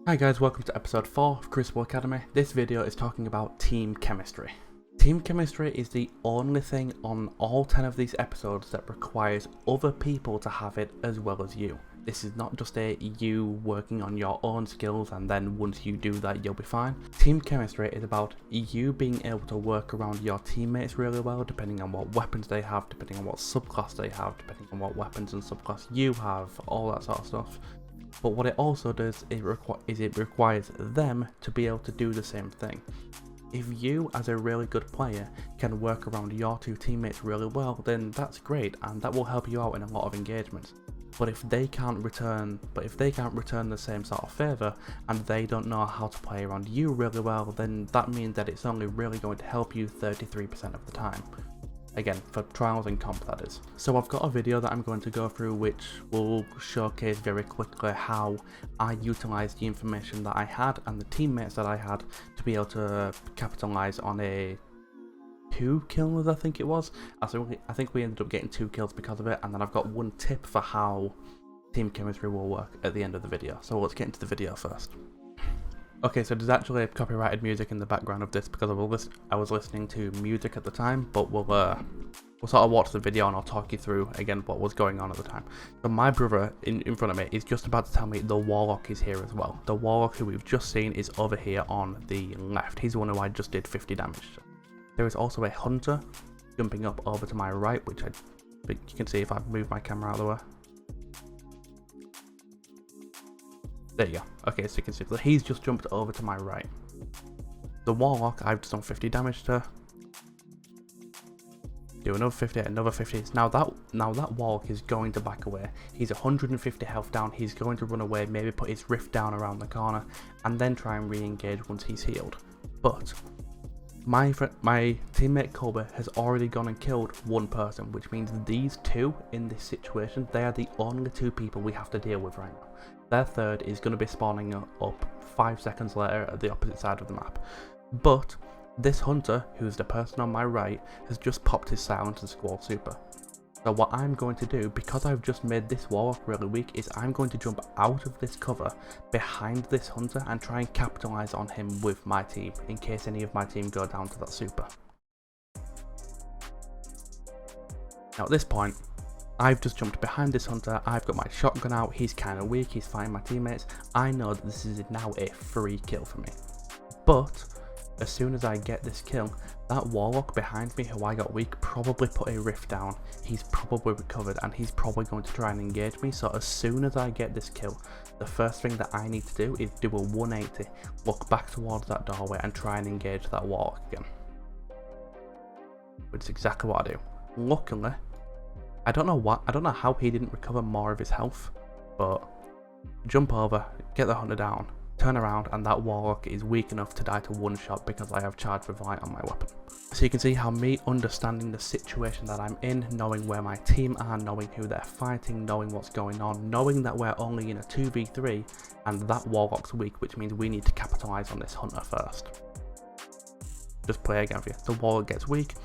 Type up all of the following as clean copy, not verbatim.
Hi guys, welcome to episode 4 of Crucible Academy. This video is talking about team chemistry. Team chemistry is the only thing on all 10 of these episodes that requires other people to have it as well as you. This is not just you working on your own skills and then once you do that you'll be fine. Team chemistry is about you being able to work around your teammates really well, depending on what weapons they have, depending on what subclass they have, depending on what weapons and subclass you have, all that sort of stuff. But what it also does is it requires them to be able to do the same thing. If you, as a really good player, can work around your two teammates really well, then that's great, and that will help you out in a lot of engagements. But if they can't return the same sort of favour, and they don't know how to play around you really well, then that means that it's only really going to help you 33% of the time. Again, for trials and comp, that is. So I've got a video that I'm going to go through which will showcase very quickly how I utilised the information that I had and the teammates that I had to be able to capitalise on a 2 kills, I think it was. I think we ended up getting 2 kills because of it, and then I've got one tip for how team chemistry will work at the end of the video. So let's get into the video first. Okay, so there's actually copyrighted music in the background of this because I was listening to music at the time, but we'll sort of watch the video and I'll talk you through again what was going on at the time. So my brother in front of me is just about to tell me the Warlock is here as well. The Warlock who we've just seen is over here on the left. He's the one who I just did 50 damage to. There is also a Hunter jumping up over to my right, which I think you can see if I move my camera out of the way. There you go. Okay, so you can see that he's just jumped over to my right. The Warlock, I've just done 50 damage to. Do another 50, another 50. Now that Warlock is going to back away. He's 150 health down. He's going to run away, maybe put his rift down around the corner, and then try and re-engage once he's healed. But my teammate Colby has already gone and killed one person, which means these two in this situation, they are the only 2 people we have to deal with right now. Their third is going to be spawning up 5 seconds later at the opposite side of the map. But this Hunter, who's the person on my right, has just popped his silence and squall super. So what I'm going to do, because I've just made this Warlock really weak, is I'm going to jump out of this cover behind this Hunter and try and capitalise on him with my team, in case any of my team go down to that super. Now at this point, I've just jumped behind this Hunter, I've got my shotgun out, he's kind of weak, he's fighting my teammates. I know that this is now a free kill for me. But as soon as I get this kill, that Warlock behind me who I got weak probably put a rift down, he's probably recovered and he's probably going to try and engage me. So as soon as I get this kill, the first thing that I need to do is do a 180, look back towards that doorway and try and engage that Warlock again. Which is exactly what I do. Luckily, I don't know how he didn't recover more of his health, but jump over, get the Hunter down, turn around, and that Warlock is weak enough to die to 1 shot because I have charged with light on my weapon. So you can see how me understanding the situation that I'm in, knowing where my team are, knowing who they're fighting, knowing what's going on, knowing that we're only in a 2v3 and that Warlock's weak, which means we need to capitalise on this Hunter first. Just play again for you. The Warlock gets weak,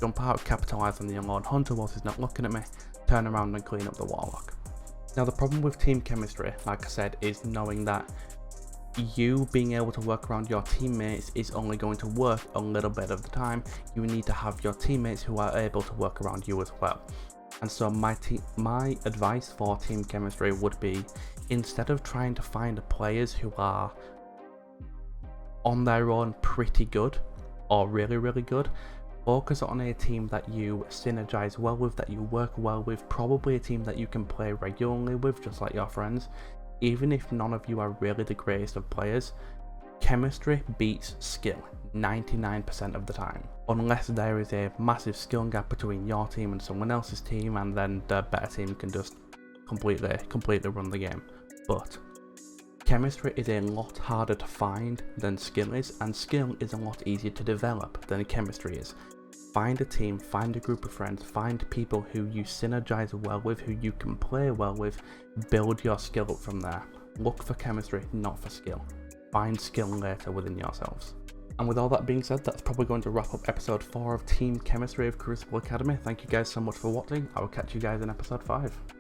jump out, capitalise on the unlone Hunter whilst he's not looking at me, turn around and clean up the Warlock. Now the problem with team chemistry, like I said, is knowing that you being able to work around your teammates is only going to work a little bit of the time. You need to have your teammates who are able to work around you as well. And so my advice for team chemistry would be, instead of trying to find players who are on their own pretty good or really good, focus on a team that you synergize well with, that you work well with, probably a team that you can play regularly with, just like your friends. Even if none of you are really the greatest of players, chemistry beats skill 99% of the time. Unless there is a massive skill gap between your team and someone else's team, and then the better team can just completely run the game. But chemistry is a lot harder to find than skill is, and skill is a lot easier to develop than chemistry is. Find a team, find a group of friends, find people who you synergize well with, who you can play well with, build your skill up from there. Look for chemistry, not for skill. Find skill later within yourselves. And with all that being said, that's probably going to wrap up episode 4 of Team Chemistry of Crucible Academy. Thank you guys so much for watching. I will catch you guys in episode 5.